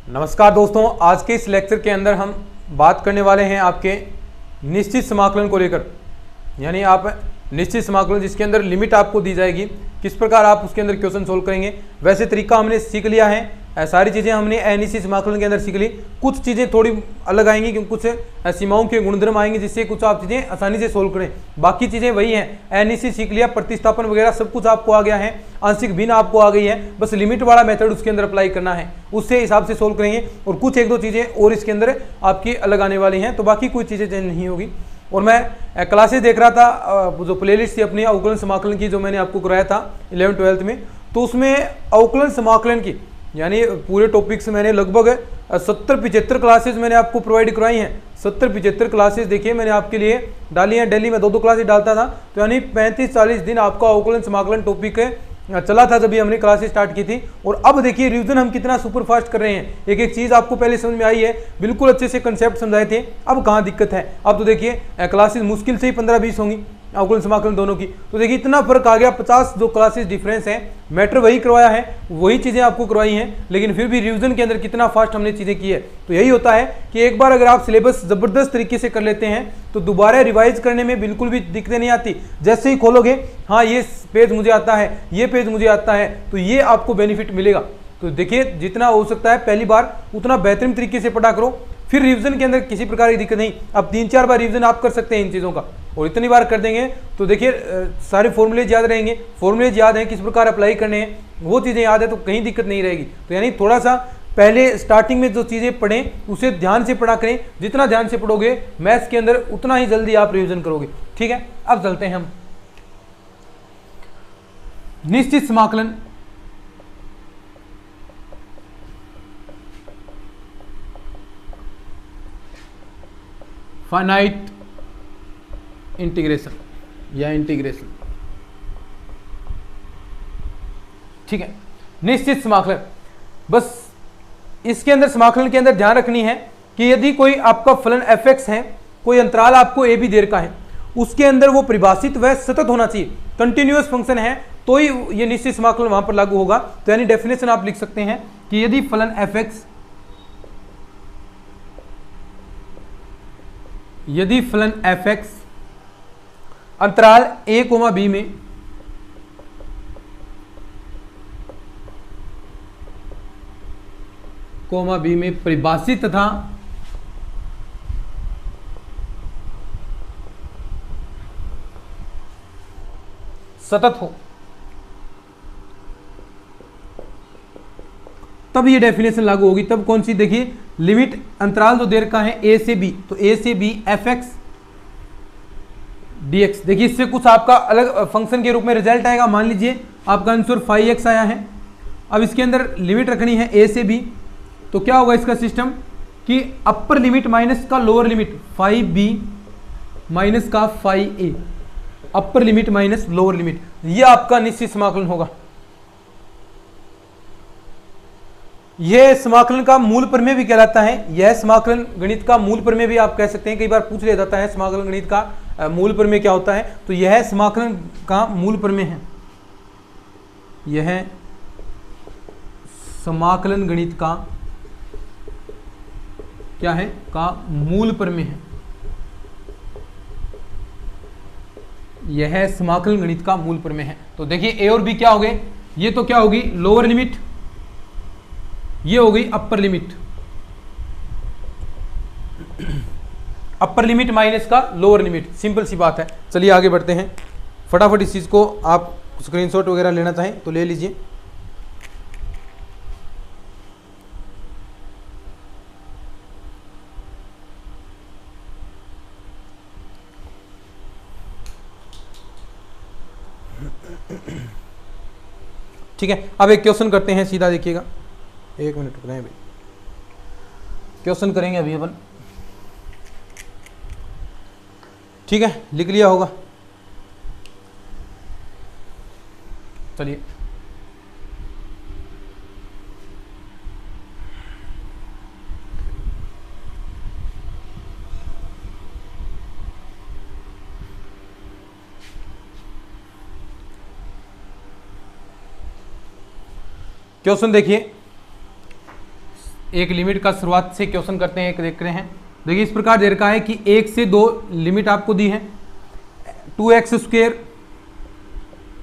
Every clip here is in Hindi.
नमस्कार दोस्तों, आज के इस लेक्चर के अंदर हम बात करने वाले हैं आपके निश्चित समाकलन को लेकर। यानी आप निश्चित समाकलन जिसके अंदर लिमिट आपको दी जाएगी, किस प्रकार आप उसके अंदर क्वेश्चन सोल्व करेंगे। वैसे तरीका हमने सीख लिया है, सारी चीज़ें हमने अनिश्चित समाकलन के अंदर सीख ली। कुछ चीज़ें थोड़ी अलग आएंगी क्योंकि कुछ सीमाओं के गुणधर्म आएंगे जिससे कुछ आप चीज़ें आसानी से सोल्व करें। बाकी चीज़ें वही हैं, अनिश्चित सीख लिया, प्रतिस्थापन वगैरह सब कुछ आपको आ गया है, आंशिक भिन्न आपको आ गई है। बस लिमिट वाला मेथड उसके अंदर अप्लाई करना है, उससे हिसाब से सोल्व करेंगे। और कुछ एक दो चीज़ें और इसके अंदर आपकी अलग आने वाली हैं, तो बाकी कोई चीज़ें चेंज नहीं होगी। और मैं क्लासेस देख रहा था, जो प्लेलिस्ट थी अपनी अवकलन समाकलन की, जो मैंने आपको कराया था 11th-12th में, तो उसमें अवकलन समाकलन की यानी पूरे टॉपिक से मैंने लगभग 70-75 क्लासेस मैंने आपको प्रोवाइड करवाई हैं। 70-75 क्लासेस देखिए मैंने आपके लिए डाली हैं। डेली में 2-2 क्लासेस डालता था, तो यानी 35-40 दिन आपका अवकलन समाकलन टॉपिक चला था जब भी हमने क्लासेस स्टार्ट की थी। और अब देखिए रिवीजन हम कितना सुपर फास्ट कर रहे हैं, एक एक चीज़ आपको पहले समझ में आई है, बिल्कुल अच्छे से कंसेप्ट समझाए थे। अब कहाँ दिक्कत है, अब तो देखिए क्लासेस मुश्किल से ही 15-20 होंगी अवकलन समाकलन दोनों की। तो देखिए इतना फर्क आ गया, 50 जो क्लासेस डिफरेंस है। मैटर वही करवाया है, वही चीज़ें आपको करवाई हैं, लेकिन फिर भी रिवीजन के अंदर कितना फास्ट हमने चीज़ें की है। तो यही होता है कि एक बार अगर आप सिलेबस ज़बरदस्त तरीके से कर लेते हैं तो दोबारा रिवाइज करने में बिल्कुल भी दिक्कतें नहीं आती। जैसे ही खोलोगे, हाँ ये पेज मुझे आता है, ये पेज मुझे आता है, तो ये आपको बेनिफिट मिलेगा। तो देखिए जितना हो सकता है पहली बार उतना बेहतरीन तरीके से पढ़ा करो, फिर रिवीजन के अंदर किसी प्रकार की दिक्कत नहीं। अब 3-4 बार रिवीजन आप कर सकते हैं इन चीज़ों का, और इतनी बार कर देंगे तो देखिए सारे फॉर्मूलेज याद रहेंगे, फॉर्मूलेज याद हैं, किस प्रकार अप्लाई करने हैं वो चीज़ें याद है, तो कहीं दिक्कत नहीं रहेगी। तो यानी थोड़ा सा पहले स्टार्टिंग में जो चीज़ें पढ़ें उसे ध्यान से पढ़ा करें। जितना ध्यान से पढ़ोगे मैथ्स के अंदर उतना ही जल्दी आप रिवीजन करोगे। ठीक है, अब चलते हैं हम निश्चित समाकलन। फाइनाइट इंटीग्रेशन या इंटीग्रेशन, ठीक है। निश्चित समाकलन, बस इसके अंदर समाकलन के अंदर ध्यान रखनी है कि यदि कोई आपका फलन fx है, कोई अंतराल आपको a b दे रखा है, उसके अंदर वो परिभाषित व सतत होना चाहिए, कंटिन्यूअस फंक्शन है, तो ही ये निश्चित समाकलन वहां पर लागू होगा। तो यानी डेफिनेशन आप लिख सकते हैं कि यदि फलन fx, यदि फलन fx अंतराल a, b में परिभाषित तथा सतत हो, तब ये डेफिनेशन लागू होगी। तब कौन सी, देखिए लिमिट अंतराल जो दे रखा है a से b, तो a से b fx dx। देखिए इससे कुछ आपका अलग फंक्शन के रूप में रिजल्ट आएगा। मान लीजिए आपका आंसर 5x आया है, अब इसके अंदर लिमिट रखनी है a से b, तो क्या होगा इसका सिस्टम कि अपर लिमिट माइनस का लोअर लिमिट 5b माइनस का 5a, upper limit minus lower limit, ये आपका निश्चित समाकलन होगा। यह समाकलन का मूल प्रमेय भी कहलाता है। यह समाकलन गणित का मूल प्रमेय भी आप कह सकते हैं। कई बार पूछ लिया जाता है समाकलन गणित का मूल प्रमेय क्या होता है, तो यह समाकलन का मूल प्रमेय है। यह समाकलन गणित का क्या है, का मूल प्रमेय है। यह समाकलन गणित का मूल प्रमेय है। तो देखिए ए और बी क्या हो गए, ये तो क्या होगी लोअर लिमिट, ये हो गई upper limit, upper limit minus का लोअर लिमिट, सिंपल सी बात है। चलिए आगे बढ़ते हैं, फटाफट इस चीज को आप स्क्रीनशॉट वगैरह लेना चाहें तो ले लीजिए। ठीक है, अब एक क्वेश्चन करते हैं, सीधा देखिएगा, 1 मिनट रुक रहे हैं भाई, क्वेश्चन करेंगे अभी अपन। ठीक है, लिख लिया होगा, चलिए। क्वेश्चन देखिए, एक लिमिट का शुरुआत से क्वेश्चन करते हैं, एक देख रहे हैं। देखिए इस प्रकार दे रखा है कि 1 से 2 लिमिट आपको दी है, 2x²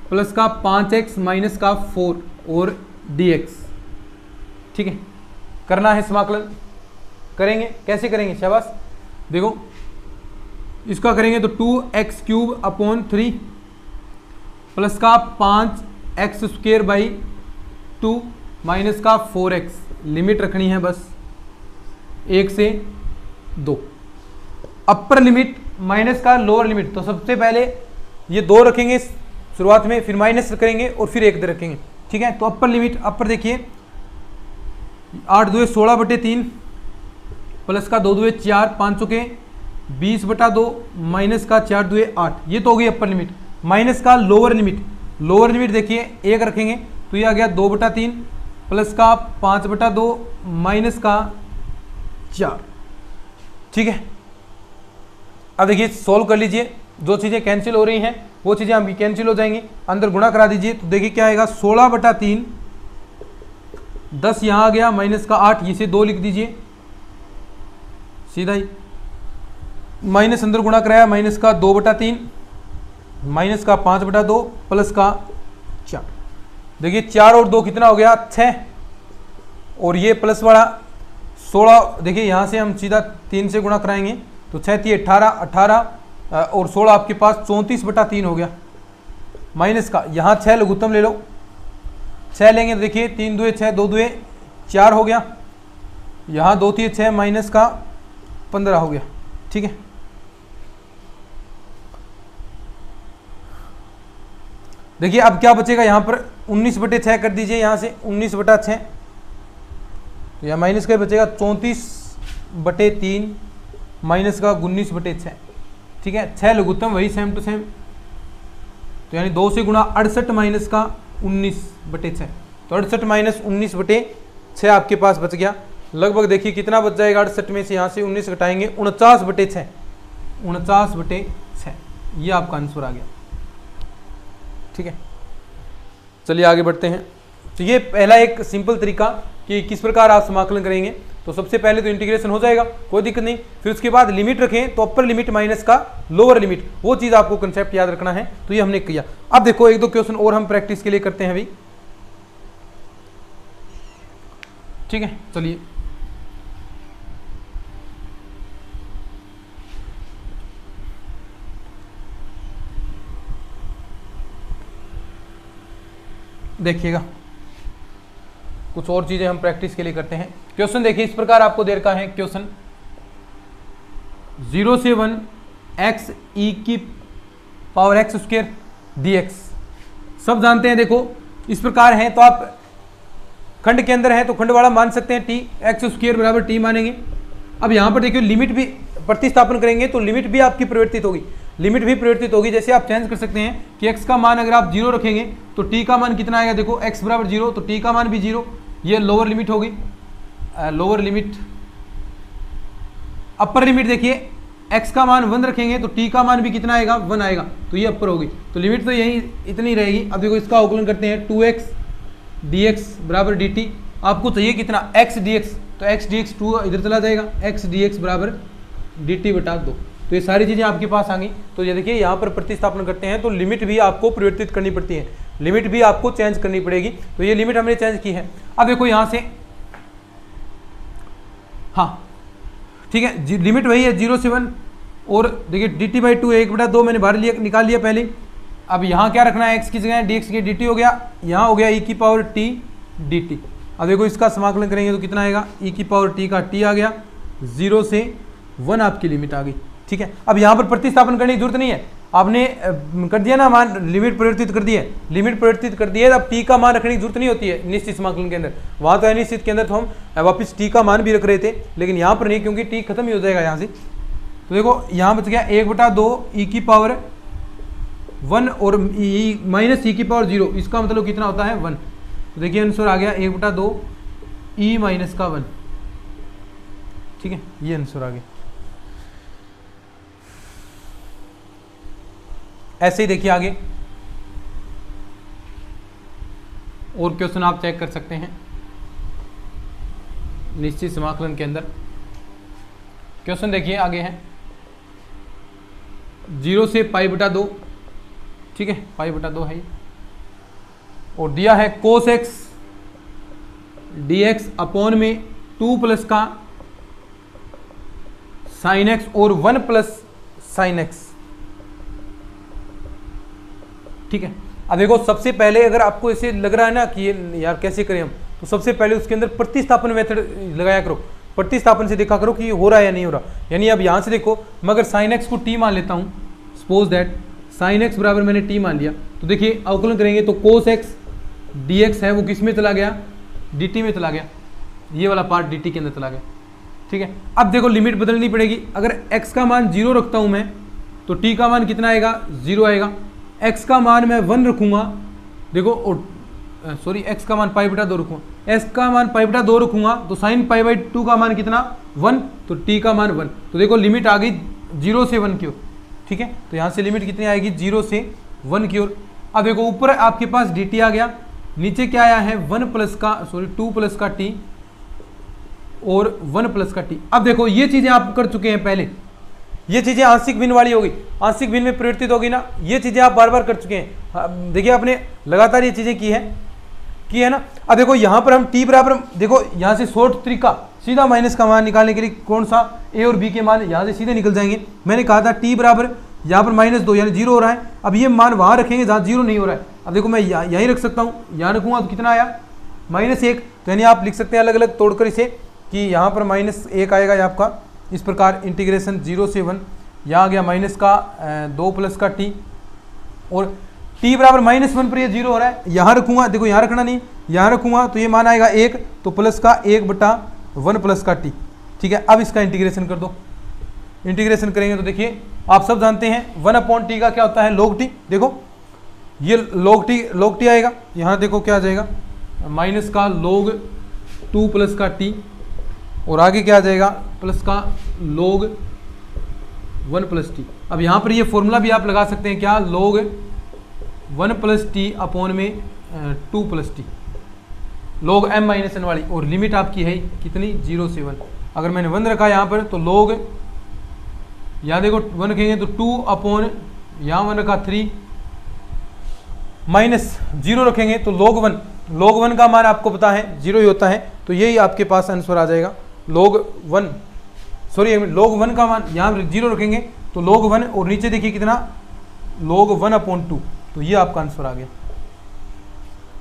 प्लस का 5x माइनस का 4 और dx। ठीक है, करना है समाकलन, करेंगे। कैसे करेंगे? शाबाश, देखो इसका करेंगे तो 2x³ अपॉन 3 प्लस का 5x² बाई 2 माइनस का 4x। लिमिट रखनी है बस 1 से 2, अपर लिमिट माइनस का लोअर लिमिट। तो सबसे पहले ये 2 रखेंगे शुरुआत में, फिर माइनस करेंगे और फिर 1 रखेंगे। ठीक है, तो अपर लिमिट, अपर देखिए 8 2 16/3 प्लस का 2 2 4 5 चौके 20/2 माइनस का 4 2 8। ये तो हो गई अपर लिमिट। माइनस का लोअर लिमिट, लोअर लिमिट देखिए 1 रखेंगे तो ये आ गया 2/3 प्लस का 5/2 माइनस का 4। ठीक है, अब देखिए सोल्व कर लीजिए, जो चीज़ें कैंसिल हो रही हैं वो चीज़ें हम कैंसिल हो जाएंगी। अंदर गुणा करा दीजिए तो देखिए क्या आएगा, 16/3 10 यहाँ आ गया माइनस का 8, इसे 2 लिख दीजिए सीधा ही। माइनस अंदर गुणा कराया, माइनस का 2/3 माइनस का 5/2 प्लस का 4। देखिए 4 और 2 कितना हो गया, 6, और ये प्लस वाला 16। देखिए यहाँ से हम सीधा 3 से गुणा कराएंगे तो 6 3 18 18 और 16 आपके पास 34/3 हो गया। माइनस का यहाँ 6 लघुत्तम ले लो, 6 लेंगे तो देखिए 3 2 6 2 2 4 हो गया, यहाँ 2 3 6 माइनस का 15 हो गया। ठीक है, देखिए अब क्या बचेगा, यहाँ पर 19/6 कर दीजिए, यहाँ से 19/6 तो यहाँ माइनस का बचेगा 34/3 माइनस का 19/6। ठीक है, 6 लघुत्तम वही सेम टू सेम, तो यानी 2 से गुणा 68 माइनस का 19/6, तो 68 माइनस 19/6 आपके पास बच गया। लगभग देखिए कितना बच जाएगा, 68 में से यहाँ से 19 घटाएंगे 49/6, 49/6 ये आपका आंसर आ गया। ठीक है, चलिए आगे बढ़ते हैं। तो ये पहला एक सिंपल तरीका कि किस प्रकार आप समाकलन करेंगे। तो सबसे पहले तो इंटीग्रेशन हो जाएगा, कोई दिक्कत नहीं। फिर उसके बाद लिमिट रखें तो अपर लिमिट माइनस का लोअर लिमिट, वो चीज़ आपको कंसेप्ट याद रखना है। तो ये हमने किया। अब देखो 1 2 क्वेश्चन और हम प्रैक्टिस के लिए करते हैं अभी। ठीक है, चलिए देखिएगा, कुछ और चीजें हम प्रैक्टिस के लिए करते हैं। क्वेश्चन देखिए इस प्रकार आपको दे रखा है क्वेश्चन, 0 से 1 x e की पावर x² dx। सब जानते हैं, देखो इस प्रकार है तो आप खंड के अंदर है तो खंड वाला मान सकते हैं, t x² बराबर t मानेंगे। अब यहाँ पर देखिए लिमिट भी प्रतिस्थापन करेंगे तो लिमिट भी आपकी परिवर्तित होगी, लिमिट भी परिवर्तित होगी। जैसे आप चेंज कर सकते हैं कि x का मान अगर आप 0 रखेंगे तो t का मान कितना आएगा, देखो x बराबर 0 तो t का मान भी 0, ये लोअर लिमिट होगी, लोअर लिमिट। अपर लिमिट देखिए x का मान 1 रखेंगे तो t का मान भी कितना आएगा, 1 आएगा, तो ये अपर होगी। तो लिमिट तो यही इतनी रहेगी। अब देखो इसका अवकलन करते हैं, 2x dx बराबर dt। आपको चाहिए कितना, x dx, तो x dx 2 इधर चला जाएगा, x dx बराबर dt/2। तो ये सारी चीज़ें आपके पास आ गई। तो ये देखिए यहाँ पर प्रतिस्थापन करते हैं तो लिमिट भी आपको परिवर्तित करनी पड़ती है, लिमिट भी आपको चेंज करनी पड़ेगी। तो ये लिमिट हमने चेंज की है। अब देखो यहाँ से, हाँ ठीक है, लिमिट वही है 0 से 1, और देखिए dt/2 1/2 मैंने बाहर लिया, निकाल लिया पहले। अब यहाँ क्या रखना है, x की जगह dx की dt हो गया, यहाँ हो गया e की पावर t dt। अब देखो इसका समाकलन करेंगे तो कितना आएगा, e की पावर t का t आ गया, 0 से 1 आपकी लिमिट आ गई। ठीक है, अब यहाँ पर प्रतिस्थापन करने की जरूरत नहीं है, आपने कर दिया ना मान, लिमिट परिवर्तित कर दी है, लिमिट परिवर्तित कर दी है। अब टी का मान रखने की जरूरत नहीं होती है निश्चित समाकलन के अंदर। वहाँ तो अनिश्चित के अंदर तो हम वापस टी का मान भी रख रहे थे, लेकिन यहाँ पर नहीं, क्योंकि टी खत्म ही हो जाएगा यहाँ से। तो देखो यहाँ बच गया 1/2 e की पावर 1 और माइनस e की पावर 0, इसका मतलब कितना होता है 1। तो देखिए आंसर आ गया 1/2 e माइनस का 1। ठीक है, ये आंसर आ गया। ऐसे ही देखिए आगे और क्वेश्चन आप चेक कर सकते हैं। निश्चित समाकलन के अंदर। क्वेश्चन देखिए आगे है 0 से π/2, ठीक है, π/2 है ये, और दिया है cos x dx अपॉन में 2 प्लस का sin x और 1 प्लस sin x, ठीक है। अब देखो सबसे पहले अगर आपको ऐसे लग रहा है ना कि ये यार कैसे करें हम, तो सबसे पहले उसके अंदर प्रतिस्थापन मेथड लगाया करो, प्रतिस्थापन से देखा करो कि हो रहा है या नहीं हो रहा। यानी अब यहाँ से देखो, मैं अगर sin x को t मान लेता हूँ, सपोज दैट sin x बराबर मैंने t मान लिया, तो देखिए अवकलन करेंगे तो cos x dx है वो किस में चला गया, dt में चला गया, ये वाला पार्ट dt के अंदर चला गया, ठीक है। अब देखो लिमिट बदलनी पड़ेगी, अगर x का मान 0 रखता हूँ मैं तो t का मान कितना आएगा, 0 आएगा। x का मान मैं 1 रखूँगा, देखो सॉरी x का मान π/2 रखूँगा, x का मान π/2 रखूँगा तो sin π/2 का मान कितना 1, तो t का मान 1, तो देखो लिमिट आ गई 0 से 1 की ओर, ठीक है। तो यहाँ से लिमिट कितनी आएगी, 0 से 1 की ओर। अब देखो ऊपर आपके पास dt आ गया, नीचे क्या आया है 2 प्लस का t और 1 प्लस का t। अब देखो ये चीजें आप कर चुके हैं पहले, ये चीजें आंशिक भिन्न वाली होगी, आंशिक भिन्न में परिवर्तित होगी ना, ये चीजें आप बार बार कर चुके हैं। देखिए आपने लगातार ये चीजें की है ना। अब देखो यहाँ पर हम t बराबर, देखो यहाँ से शॉर्ट तरीका सीधा माइनस का मान निकालने के लिए कौन सा, a और b के मान यहाँ से सीधे निकल जाएंगे। मैंने कहा था t बराबर यहाँ पर -2 यानी 0 हो रहा है, अब ये मान वहाँ रखेंगे जहाँ 0 नहीं हो रहा है। अब देखो मैं यहीं रख सकता हूँ, यहाँ रखूँगा तो कितना आया -1, तो यानी आप लिख सकते हैं अलग अलग तोड़कर इसे कि यहाँ पर -1 आएगा ये आपका, इस प्रकार इंटीग्रेशन 0 से 1, यहाँ आ गया -2 प्लस का t, और t बराबर -1 पर ये 0 हो रहा है, यहाँ रखूँगा, देखो यहाँ रखना नहीं, यहाँ रखूँगा तो ये मान आएगा 1, तो प्लस का 1/1 प्लस का t, ठीक है। अब इसका इंटीग्रेशन कर दो, इंटीग्रेशन करेंगे तो देखिए आप सब जानते हैं 1/t का क्या होता है, log t। देखो ये log t आएगा, यहाँ देखो क्या आ जाएगा माइनस का log 2 प्लस का t, और आगे क्या आ जाएगा प्लस का log 1 प्लस t। अब यहाँ पर ये फॉर्मूला भी आप लगा सकते हैं, क्या, log 1 प्लस t अपॉन में 2 प्लस t, log m-n वाली, और लिमिट आपकी है कितनी 0 से 1। अगर मैंने 1 रखा यहाँ पर तो log, यहाँ देखो 1 रखेंगे तो 2 अपॉन, यहाँ 1 रखा 3, -0 रखेंगे तो log 1 का मान आपको पता है 0 ही होता है, तो यही आपके पास आंसर आ जाएगा log 1 का मान यहाँ 0 रखेंगे तो log 1, और नीचे देखिए कितना log 1/2, तो ये आपका आंसर आ गया।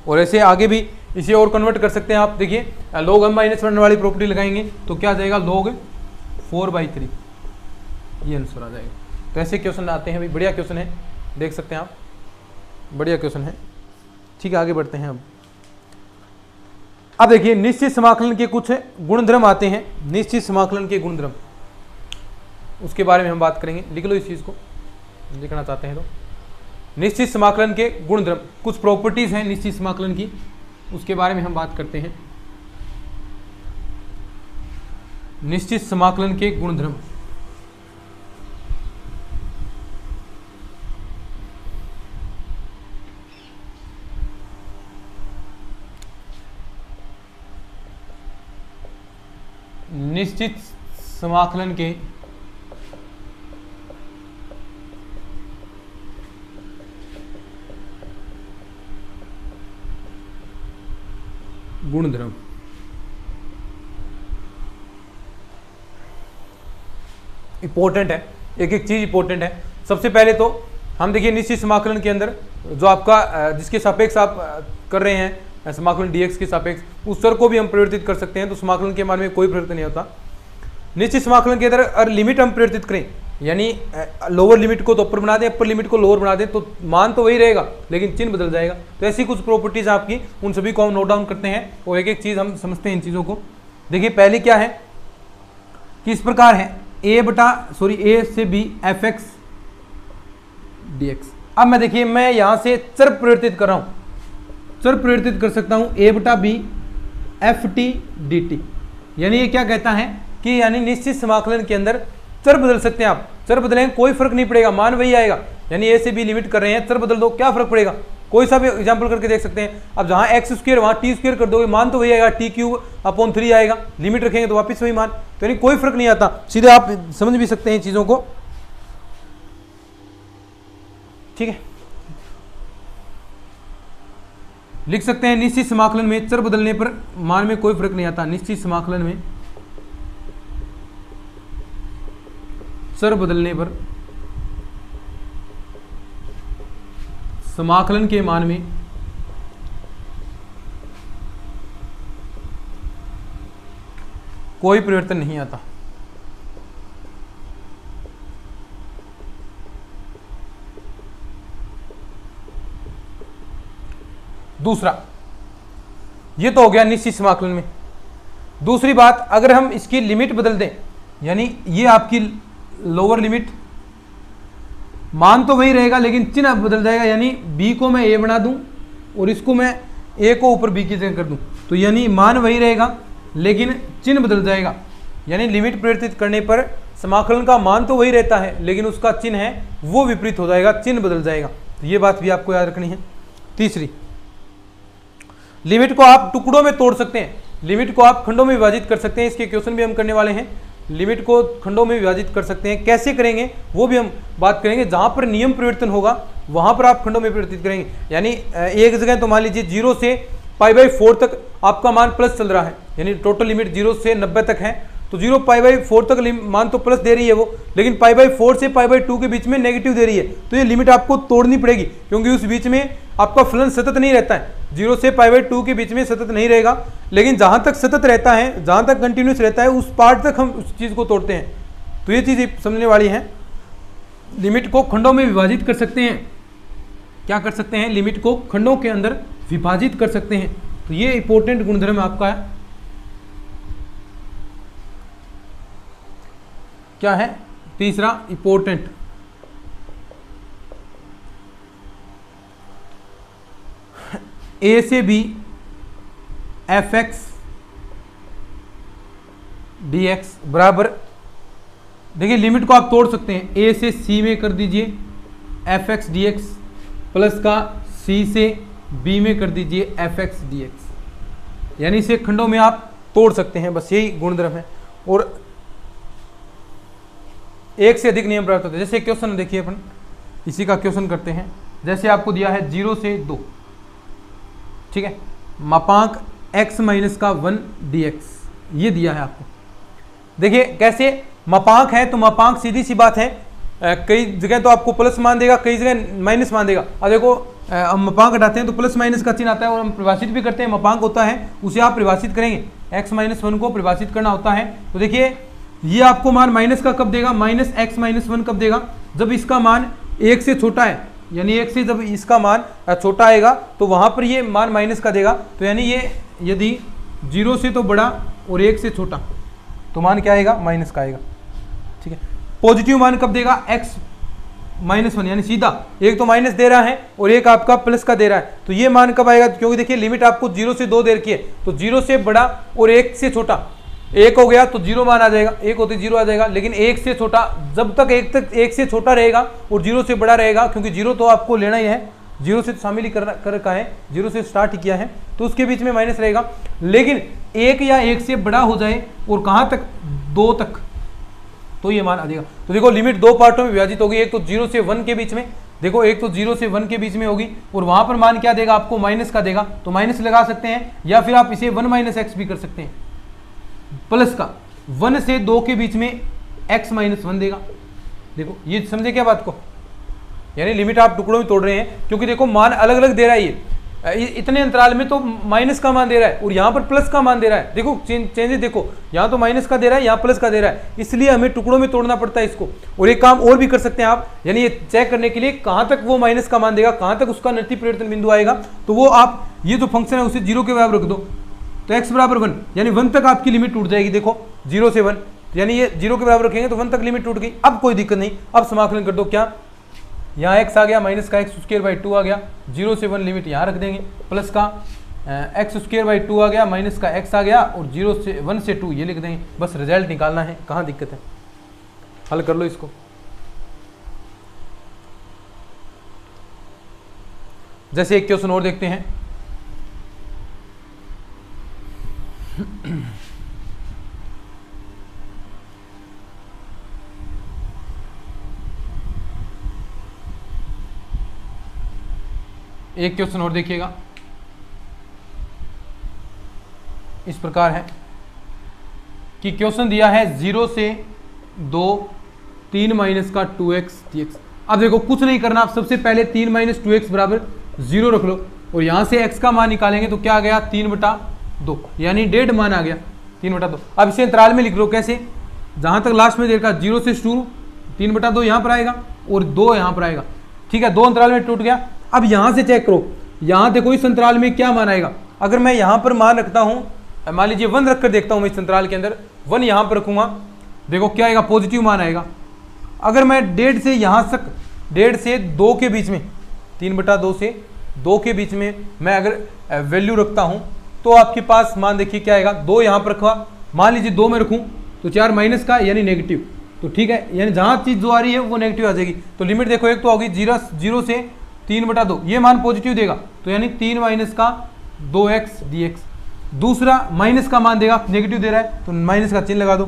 और ऐसे आगे भी इसे और कन्वर्ट कर सकते हैं आप, देखिए log m-1 वाली प्रॉपर्टी लगाएंगे तो क्या आ जाएगा log 4/3, ये आंसर आ जाएगा। तो ऐसे क्वेश्चन आते हैं भाई, बढ़िया क्वेश्चन है, देख सकते हैं आप, बढ़िया क्वेश्चन है, ठीक है। आगे बढ़ते हैं अब देखिए निश्चित समाकलन के कुछ गुणधर्म आते हैं, निश्चित समाकलन के गुणधर्म, उसके बारे में हम बात करेंगे। लिख लो इस चीज को, लिखना चाहते हैं तो निश्चित समाकलन के गुणधर्म, कुछ प्रॉपर्टीज हैं निश्चित समाकलन की, उसके बारे में हम बात करते हैं। निश्चित समाकलन के गुणधर्म, निश्चित समाकलन के गुणधर्म, इंपॉर्टेंट है, एक एक चीज इंपॉर्टेंट है। सबसे पहले तो हम देखिए निश्चित समाकलन के अंदर जो आपका जिसके सापेक्ष आप कर रहे हैं समाकलन dx के सापेक्ष, उस चर को भी हम परिवर्तित कर सकते हैं, तो समाकलन के मान में कोई परिवर्तन नहीं होता। निश्चित समाकलन के अंदर अगर लिमिट हम परिवर्तित करें, यानी लोअर लिमिट को तो अपर बना दें, अपर लिमिट को लोअर बना दें, तो मान तो वही रहेगा लेकिन चिन्ह बदल जाएगा। तो ऐसी कुछ प्रॉपर्टीज आपकी, उन सभी को हम नोट डाउन करते हैं और एक एक चीज हम समझते हैं इन चीजों को। देखिए पहली क्या है कि इस प्रकार है a से b f(x) dx। अब मैं देखिए मैं यहां से चर परिवर्तित कर रहा हूं, चर परिवर्तित कर सकता हूं a/b ft dt। यानी ये क्या कहता है कि यानी निश्चित समाकलन के अंदर चर बदल सकते हैं आप, चर बदलेंगे कोई फर्क नहीं पड़ेगा, मान वही आएगा। यानी a से b लिमिट कर रहे हैं, चर बदल दो क्या फर्क पड़ेगा, कोई सा भी एग्जाम्पल करके देख सकते हैं। अब जहां एक्स स्क्वायर वहां टी स्क्वायर कर दोगे, मान तो वही आएगा, टी क्यूब अपॉन 3 आएगा, लिमिट रखेंगे तो वापस वही मान, तो यानी कोई फर्क नहीं आता, सीधे आप समझ भी सकते हैं चीजों को। ठीक है, लिख सकते हैं निश्चित समाकलन में चर बदलने पर मान में कोई फर्क नहीं आता। निश्चित समाकलन में चर बदलने पर समाकलन के मान में कोई परिवर्तन नहीं आता। दूसरा, ये तो हो गया निश्चित समाकलन में। दूसरी बात, अगर हम इसकी लिमिट बदल दें, यानी ये आपकी लोअर लिमिट, मान तो वही रहेगा लेकिन चिन्ह बदल जाएगा, यानी b को मैं a बना दूं और इसको मैं a को ऊपर b की जगह कर दूं, तो यानी मान वही रहेगा लेकिन चिन्ह बदल जाएगा। यानी लिमिट परिवर्तित करने पर समाकलन का मान तो वही रहता है लेकिन उसका चिन्ह है वो विपरीत हो जाएगा, चिन्ह बदल जाएगा। तो ये बात भी आपको याद रखनी है। तीसरी, लिमिट को आप टुकड़ों में तोड़ सकते हैं, लिमिट को आप खंडों में विभाजित कर सकते हैं। इसके क्वेश्चन भी हम करने वाले हैं, लिमिट को खंडों में विभाजित कर सकते हैं, कैसे करेंगे वो भी हम बात करेंगे। जहां पर नियम परिवर्तन होगा वहां पर आप खंडों में परिवर्तित करेंगे। यानी एक जगह तो मान लीजिए 0 से π/4 तक आपका मान प्लस चल रहा है, यानी टोटल लिमिट 0 से 90 तक है, तो 0 π/4 तक मान तो प्लस दे रही है वो, लेकिन π/4 से π/2 के बीच में नेगेटिव दे रही है, तो ये लिमिट आपको तोड़नी पड़ेगी क्योंकि उस बीच में आपका फलन सतत नहीं रहता है। 0 से π/2 के बीच में सतत नहीं रहेगा, लेकिन जहां तक सतत रहता है, जहां तक कंटिन्यूस रहता है, उस पार्ट तक हम उस चीज को तोड़ते हैं। तो ये चीज समझने वाली है। लिमिट को खंडों में विभाजित कर सकते हैं, क्या कर सकते हैं, लिमिट को खंडों के अंदर विभाजित कर सकते हैं। तो ये इंपॉर्टेंट गुणधर्म आपका है। क्या है तीसरा इंपॉर्टेंट, ए से बी fx dx बराबर, देखिए लिमिट को आप तोड़ सकते हैं, a से c में कर दीजिए fx dx प्लस का c से b में कर दीजिए fx dx, यानी इसे खंडों में आप तोड़ सकते हैं, बस यही गुणधर्म है। और एक से अधिक नियम प्राप्त होते हैं। जैसे क्वेश्चन देखिए, अपन इसी का क्वेश्चन करते हैं। जैसे आपको दिया है 0 से 2, ठीक है, मापांक x माइनस का 1 dx, ये दिया है आपको। देखिए कैसे मापांक है, तो मापांक सीधी सी बात है, कई जगह तो आपको प्लस मान देगा, कई जगह माइनस मान देगा। अब देखो हम मापांक हटाते हैं तो प्लस माइनस का चिन्ह आता है, और हम परिभाषित भी करते हैं, मापांक होता है उसे आप परिभाषित करेंगे, x-1 को परिभाषित करना होता है। तो देखिए ये आपको मान माइनस का कब देगा, माइनस x-1 कब देगा, जब इसका मान 1 से छोटा है, यानी 1 से जब इसका मान छोटा आएगा तो वहां पर ये मान माइनस का देगा। तो यानी ये यदि 0 से तो बड़ा और 1 से छोटा तो मान क्या आएगा, माइनस का आएगा। ठीक है, पॉजिटिव मान कब देगा, x-1, यानी सीधा एक तो माइनस दे रहा है और एक आपका प्लस का दे रहा है, तो ये मान कब आएगा, क्योंकि देखिए लिमिट आपको 0 से 2 दे रखी है, तो 0 से बड़ा और 1 से छोटा, 1 हो गया तो 0 मान आ जाएगा, 1 होते 0 आ जाएगा, लेकिन 1 से छोटा, जब तक 1 से छोटा रहेगा और 0 से बड़ा रहेगा, क्योंकि 0 तो आपको लेना ही है, 0 से शामिल ही कर रखा है, 0 से स्टार्ट ही किया है, तो उसके बीच में माइनस रहेगा। लेकिन 1 या 1 से बड़ा हो जाए और कहां तक, 2 तक, तो ये मान आ जाएगा। तो देखो लिमिट 2 पार्टों में विभाजित होगी, एक तो 0 से 1 के बीच में, देखो एक तो 0 से 1 के बीच में होगी और वहां पर मान क्या देगा आपको, माइनस का देगा, तो माइनस लगा सकते हैं, या फिर आप इसे 1 - x भी कर सकते हैं, प्लस का 1 से 2 के बीच में x-1 देगा। देखो ये समझे क्या बात को, यानी लिमिट आप टुकड़ों में तोड़ रहे हैं, क्योंकि देखो मान अलग अलग दे रहा है, ये इतने अंतराल में तो माइनस का मान दे रहा है और यहाँ पर प्लस का मान दे रहा है। देखो चेंजेस देखो, यहाँ तो माइनस का दे रहा है, यहाँ प्लस का दे रहा है, इसलिए हमें टुकड़ों में तोड़ना पड़ता है इसको। और एक काम और भी कर सकते हैं आप, यानी ये चेक करने के लिए कहाँ तक वो माइनस का मान देगा, कहाँ तक उसका नति परिवर्तन बिंदु आएगा, तो वो आप ये जो फंक्शन है उसे 0 के बराबर रख दो, तो x बराबर 1, यानी 1 तक आपकी लिमिट टूट जाएगी। देखो 0 से 1, यानी ये 0 के बराबर रखेंगे तो 1 तक लिमिट टूट गई। अब कोई दिक्कत नहीं, अब समाकलन कर दो, क्या यहाँ x आ गया, माइनस का x² 2 आ गया, 0 से 1 लिमिट यहाँ रख देंगे, प्लस का x² 2 आ गया, माइनस का x आ गया, और 1 से 2 ये लिख देंगे। बस रिजल्ट निकालना है, कहाँ दिक्कत है, हल कर लो इसको। जैसे एक क्वेश्चन और देखते हैं। एक क्वेश्चन और देखिएगा, इस प्रकार है कि क्वेश्चन दिया है 0 से 2 3 माइनस का 2x dx। अब देखो कुछ नहीं करना, आप सबसे पहले 3 माइनस 2x बराबर 0 रख लो और यहां से x का मान निकालेंगे तो क्या आ गया 3/2, यानी डेढ़ मान आ गया 3/2। अब इसे अंतराल में लिख लो, कैसे, जहां तक लास्ट में देखा 0 से शुरू 3/2 यहां पर आएगा और 2 यहां पर आएगा, ठीक है, 2 अंतराल में टूट गया। अब यहां से चेक करो, यहां देखो इस अंतराल में क्या मान आएगा। अगर मैं यहां पर मान रखता हूं, मान लीजिए 1 रखकर देखता हूं मैं इस अंतराल के अंदर, 1 यहां पर रखूंगा, देखो क्या आएगा, पॉजिटिव मान आएगा। अगर मैं 1.5 से यहां तक 1.5 से 2 के बीच में 3/2 से 2 के बीच में मैं अगर वैल्यू रखता हूं तो आपके पास मान देखिए क्या आएगा, 2 यहां पर रखा, मान लीजिए 2 में रखूं तो 4 माइनस का यानी नेगेटिव, तो ठीक है, यानी जहां चीज जो आ रही है वो नेगेटिव आ जाएगी। तो लिमिट देखो, एक तो होगी 0 से 3/2, ये मान पॉजिटिव देगा तो यानी 3 माइनस का 2x dx। दूसरा माइनस का मान देगा, नेगेटिव दे रहा है तो माइनस का चिन्ह लगा दो,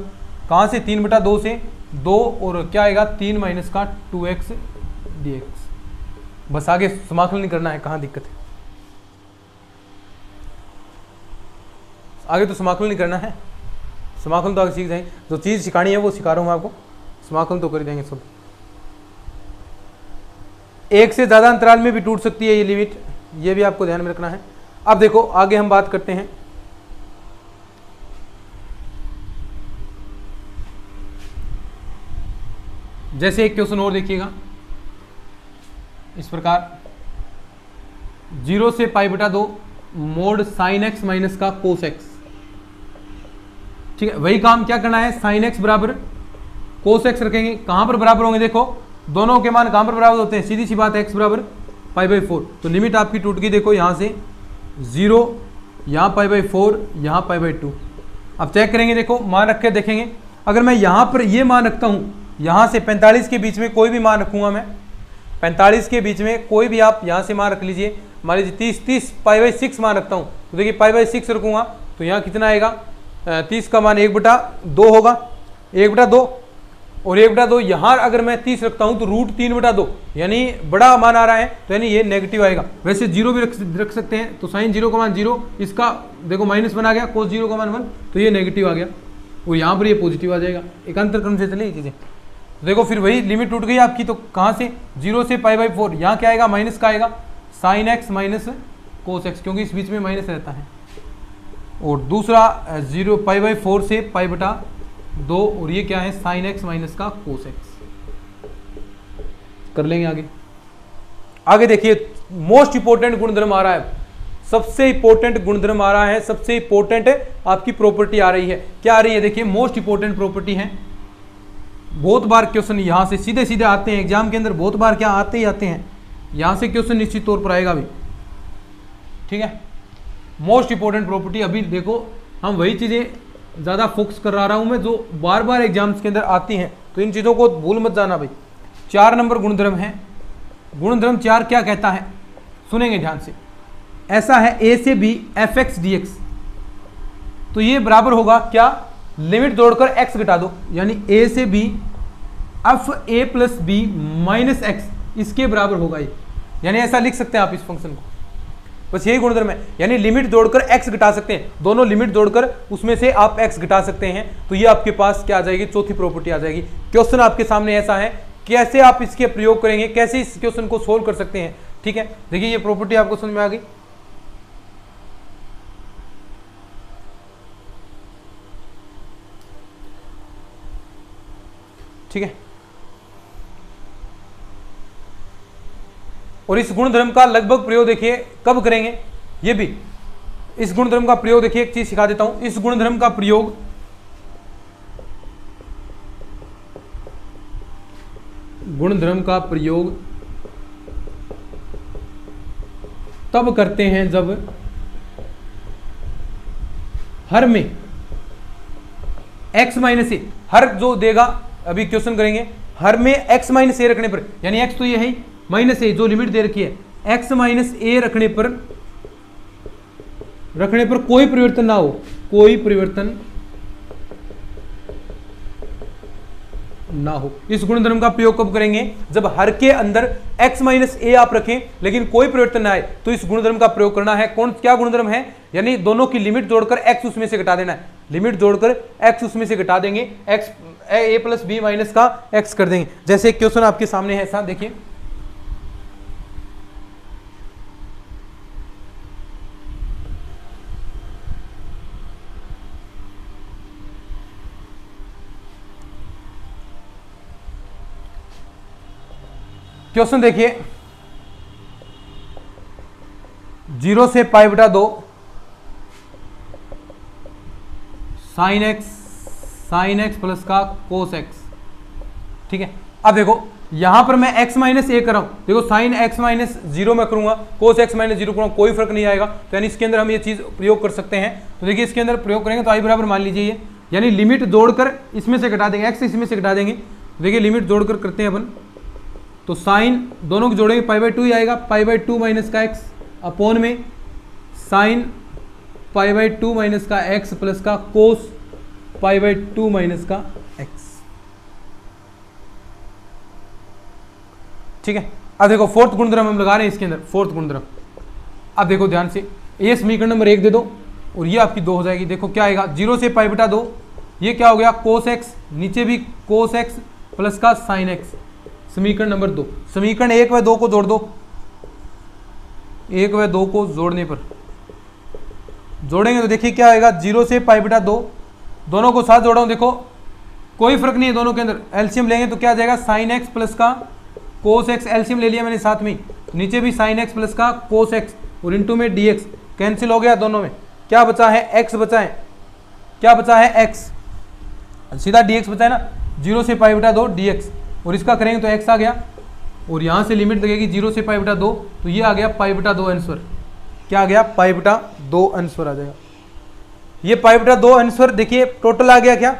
कहां से 3/2 से 2 और क्या आएगा 3 माइनस का 2x dx। बस आगे समाकलन नहीं करना है, कहां दिक्कत है, आगे तो समाकलन नहीं करना है, समाकलन तो आगे सीख जाएंगे, जो चीज सिखानी है वो सिखा रहा हूं मैं आपको, समाकलन तो कर देंगे सब। एक से ज्यादा अंतराल में भी टूट सकती है ये लिमिट, ये भी आपको ध्यान में रखना है। अब देखो आगे हम बात करते हैं, जैसे एक क्वेश्चन और देखिएगा, इस प्रकार 0 से π/2 मोड साइन एक्स माइनस का कोस एक्स, ठीक है, वही काम क्या करना है, साइन एक्स बराबर कोस एक्स रखेंगे, कहां पर बराबर होंगे, देखो दोनों के मान कहां पर बराबर होते हैं, सीधी सी बात है, x बराबर π/4, तो लिमिट आपकी टूट गई, देखो यहां से 0, यहां π/4, यहां π/2। अब चेक करेंगे, देखो मान रख के देखेंगे, अगर मैं यहां पर ये मान रखता हूं, यहां से 45 के बीच में कोई भी मान रखूंगा मैं, 45 के बीच में कोई भी आप यहां से मान रख लीजिए, मान लीजिए 30 π/6 मान रखता हूं, तो देखिए π/6 रखूंगा तो यहां कितना आएगा, 30 का मान 1/2 होगा, 1/2 और 1/2 यहां अगर मैं 30 रखता हूं तो √3/2 यानी बड़ा मान आ रहा है, तो यानी ये नेगेटिव आएगा। वैसे 0 भी रख सकते हैं, तो साइन 0 का मान 0, इसका देखो माइनस बना गया, कोस 0 का मान 1, तो ये नेगेटिव आ गया और यहाँ पर ये पॉजिटिव आ जाएगा, एकांतर क्रम से चले चीजें। देखो फिर वही लिमिट टूट गई आपकी, तो कहाँ से 0 से π/4, यहाँ क्या आएगा, माइनस का आएगा, sine x minus cos x, क्योंकि इस बीच में माइनस रहता है। और दूसरा 0 π/4 से π/2 और ये क्या है, साइन एक्स माइनस का कोस एक्स। कर लेंगे आगे। आगे देखिए मोस्ट इंपोर्टेंट गुणधर्म आ रहा है, सबसे इंपोर्टेंट गुणधर्म आ रहा है, सबसे इंपोर्टेंट आपकी प्रॉपर्टी आ रही है, क्या आ रही है, देखिए मोस्ट इंपोर्टेंट प्रॉपर्टी है। बहुत बार क्वेश्चन यहां से सीधे सीधे आते हैं एग्जाम के अंदर, बहुत बार क्या आते ही आते हैं, यहां से क्वेश्चन निश्चित तौर पर आएगा भी, ठीक है। मोस्ट इंपोर्टेंट प्रॉपर्टी, अभी देखो हम वही चीजें ज्यादा फोकस कर रहा हूं मैं जो बार बार एग्जाम्स के अंदर आती हैं, तो इन चीजों को भूल मत जाना भाई। 4 नंबर गुणधर्म है, गुणधर्म 4 क्या कहता है, सुनेंगे ध्यान से, ऐसा है a से b fx dx, तो ये बराबर होगा क्या, लिमिट जोड़कर x घटा दो, यानी a से b f a plus b minus x, इसके बराबर होगा ये, यानी ऐसा लिख सकते हैं आप इस फंक्शन को, बस यही गुणधर्म है, यानी लिमिट जोड़कर x घटा सकते हैं, दोनों लिमिट जोड़कर उसमें से आप x घटा सकते हैं, तो ये आपके पास क्या आ जाएगी, चौथी प्रॉपर्टी आ जाएगी। क्वेश्चन आपके सामने ऐसा है, कैसे आप इसके प्रयोग करेंगे, कैसे इस क्वेश्चन को सोल्व कर सकते हैं, ठीक है। देखिए ये प्रॉपर्टी आपको समझ में आ गई, ठीक है। और इस गुणधर्म का लगभग प्रयोग देखिए कब करेंगे, ये भी इस गुणधर्म का प्रयोग देखिए, एक चीज सिखा देता हूं, इस गुणधर्म का प्रयोग तब करते हैं जब हर में x माइनस ए, हर जो देगा अभी क्वेश्चन करेंगे, हर में x माइनस ए रखने पर, यानी x तो ये है माइनस ए जो लिमिट दे रखी है, x माइनस ए रखने पर कोई परिवर्तन ना हो, कोई परिवर्तन ना हो। इस गुणधर्म का प्रयोग कब करेंगे? जब हर के अंदर x माइनस ए आप रखें लेकिन कोई परिवर्तन ना आए, तो इस गुणधर्म का प्रयोग करना है। कौन क्या गुणधर्म है? यानी दोनों की लिमिट जोड़कर x उसमें से घटा देना है, लिमिट जोड़कर x उसमें से घटा देंगे, x a plus B minus का x कर देंगे। जैसे एक क्वेश्चन आपके सामने है ऐसा, देखिए क्वेश्चन देखिए, 0 से पाई बटा 2 साइन एक्स प्लस का कोस एक्स। ठीक है, अब देखो यहां पर मैं x माइनस ए कर रहा हूं, देखो साइन x माइनस 0 में करूंगा, कोस x माइनस 0 करूंगा, कोई फर्क नहीं आएगा। तो यानी इसके अंदर हम ये चीज प्रयोग कर सकते हैं। तो देखिए इसके अंदर प्रयोग करेंगे तो आई बराबर मान लीजिए ये, यानी लिमिट जोड़कर इसमें से घटा देंगे, x इसमें से घटा देंगे। देखिए लिमिट जोड़कर करते हैं अपन, तो साइन दोनों को जोड़ेंगे पाई बाई 2 ही आएगा, पाई बाई 2 माइनस का x अपोन में साइन पाई बाई 2 माइनस का x प्लस का कोस पाई बाई 2 माइनस का x। ठीक है, अब देखो फोर्थ गुणधर्म हम लगा रहे हैं इसके अंदर, फोर्थ गुणधर्म। अब देखो ध्यान से, ये समीकरण नंबर 1 दे दो और ये आपकी 2 हो जाएगी। देखो क्या आएगा, 0 से पाई बटा 2, ये क्या हो गया कोस x, नीचे भी कोस x प्लस का साइन x। समीकरण नंबर 2, समीकरण 1 व 2 को जोड़ दो, 1 व 2 को जोड़ने पर जोड़ेंगे तो देखिए क्या आएगा, 0 से पाई बटा 2, दोनों को साथ जोड़ा हूं, देखो कोई फर्क नहीं है दोनों के अंदर। एलसीएम लेंगे तो क्या आ जाएगा, साइन एक्स प्लस का कोस एक्स, एलसीएम ले लिया मैंने साथ में, नीचे भी साइन एक्स प्लस का कोस एक्स और इनटू में डीएक्स, कैंसिल हो गया दोनों में। क्या बचा है, एक्स बचा है, क्या बचा है एक्स, सीधा डीएक्स बचा है ना, 0 से पाई बटा 2 डीएक्स, और इसका करेंगे तो एक्स आ गया, और यहां से लिमिट लगेगी 0 से पाई बटा 2, तो ये आ गया पाई बटा 2 आंसर। क्या आ गया, पाई बटा 2 आंसर आ जाएगा। ये पाई बटा 2 आंसर देखिए टोटल आ गया, क्या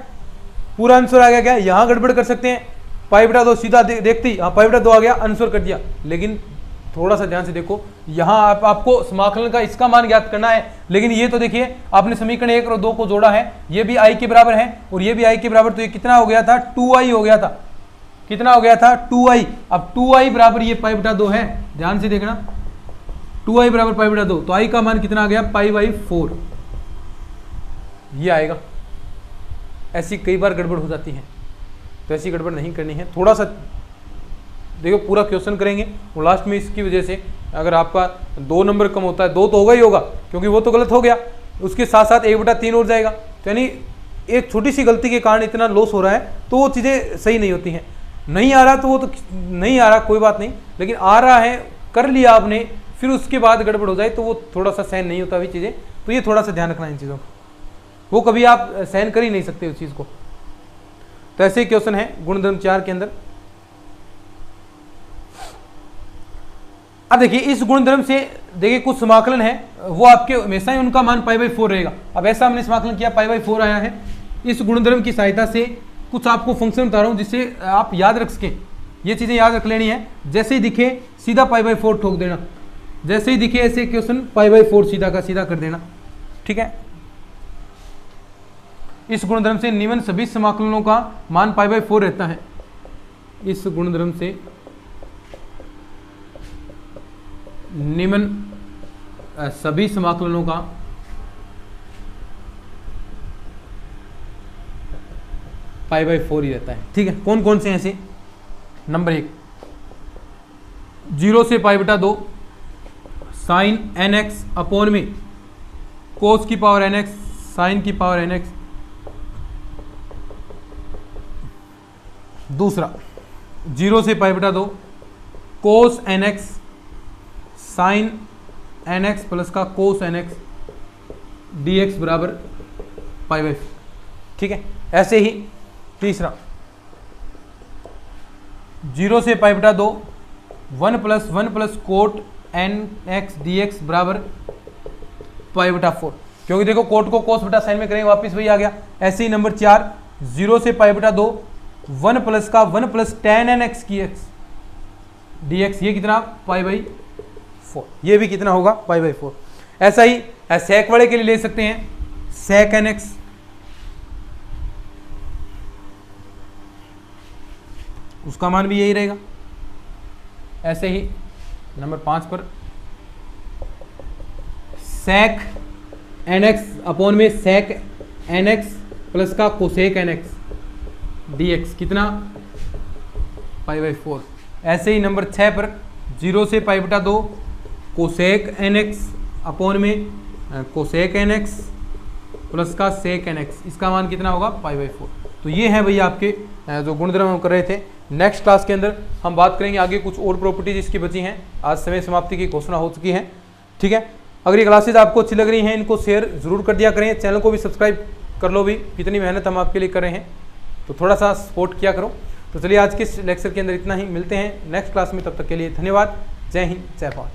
पूरा आंसर आ गया क्या? यहां गड़बड़ कर सकते हैं, पाई बटा 2 सीधा देखते ही पाई बटा 2 आ गया, आंसर कर दिया। लेकिन थोड़ा सा ध्यान से देखो, यहां आपको समाकलन का इसका मान ज्ञात करना है, लेकिन ये तो देखिए आपने समीकरण 1 और 2 को जोड़ा है, ये भी i के बराबर है और ये भी i के बराबर, तो ये कितना हो गया था, 2i हो गया था। कितना हो गया था, 2i। अब 2i बराबर ये पाई बटा 2 है, ध्यान से देखना, 2i बराबर पाई बटा 2, तो i का मान कितना आ गया, पाई बाई 4, ये आएगा। ऐसी कई बार गड़बड़ हो जाती है, तो ऐसी गड़बड़ नहीं करनी है। थोड़ा सा देखो, पूरा क्वेश्चन करेंगे और लास्ट में इसकी वजह से अगर आपका 2 नंबर कम होता है, 2 तो होगा ही होगा, क्योंकि वो तो गलत हो गया, उसके साथ साथ 1/3 हो जाएगा। तो यानी एक छोटी सी गलती के कारण इतना लॉस हो रहा है, तो वो चीज़ें सही नहीं होती हैं। नहीं आ रहा तो वो तो नहीं आ रहा, कोई बात नहीं, लेकिन आ रहा है, कर लिया आपने, फिर उसके बाद गड़बड़ हो जाए तो वो थोड़ा सा सहन नहीं होता भी चीज़ें, तो ये थोड़ा सा ध्यान रखना इन चीज़ों का, वो कभी आप सहन कर ही नहीं सकते उस चीज़ को। तो ऐसे ही क्वेश्चन है गुणधर्म 4 के अंदर। अब देखिए इस गुणधर्म से देखिए कुछ समाकलन है, वो आपके हमेशा ही उनका मान पाई बाई 4 रहेगा। अब ऐसा हमने समाकलन किया, पाई बाई 4 आया है। इस गुणधर्म की सहायता से कुछ आपको फंक्शन बता रहा हूं जिससे आप याद रख सकें, ये चीजें याद रख लेनी है। जैसे ही दिखे सीधा पाई बाई 4 ठोक देना, जैसे ही दिखे ऐसे क्वेश्चन पाई बाई 4 सीधा का सीधा कर देना। ठीक है, इस गुणधर्म से निम्न सभी समाकलनों का मान पाई बाई 4 रहता है। इस गुणधर्म से निम्न सभी समाकलनों का पाई बाई 4 ही रहता है। ठीक है, कौन कौन से ऐसे, नंबर 1, 0 से पाई बटा 2 साइन एन एक्स अपोन में कोस की पावर एन एक्स साइन की पावर एन एक्स। दूसरा 0 से पाई बटा 2 cos n x sine n x plus का cos n x d x बराबर पाई बाई 4। ठीक है, ऐसे ही तीसरा 0 से पाई बटा 2 1 plus cot n x d x बराबर पाई बटा 4, क्योंकि देखो कोट को कोस बटा साइन में करेंगे, वापिस वही आ गया। ऐसे ही नंबर 4 0 से पाई बटा 2 1 प्लस टेन एन एक्स की एक्स डी एक्स, ये कितना पाई बाई 4, ये भी कितना होगा पाई/4। ऐसा ही सेक वाले के लिए ले सकते हैं सेक nx, उसका मान भी यही रहेगा। ऐसे ही नंबर 5 पर सेक nx अपॉन में सेक nx प्लस का कोसेक nx dx कितना पाई/4। ऐसे ही नंबर 6 पर 0 से पाई/2 कोसेक nx अपॉन में कोसेक nx प्लस का सेक nx, इसका मान कितना होगा पाई/4। तो ये है भैया आपके जो गुणधर्म हम कर रहे थे। नेक्स्ट क्लास के अंदर हम बात करेंगे आगे कुछ और प्रॉपर्टीज इसकी बची हैं। आज समय समाप्ति की घोषणा हो चुकी है, ठीक है। अगर ये क्लासेज आपको अच्छी लग रही हैं, इनको शेयर जरूर कर दिया करें, चैनल को भी सब्सक्राइब कर लो भी, कितनी मेहनत हम आपके लिए कर रहे हैं, तो थोड़ा सा सपोर्ट किया करो। तो चलिए आज के इस लेक्चर के अंदर इतना ही, मिलते हैं नेक्स्ट क्लास में, तब तक के लिए धन्यवाद। जय हिंद, जय भारत।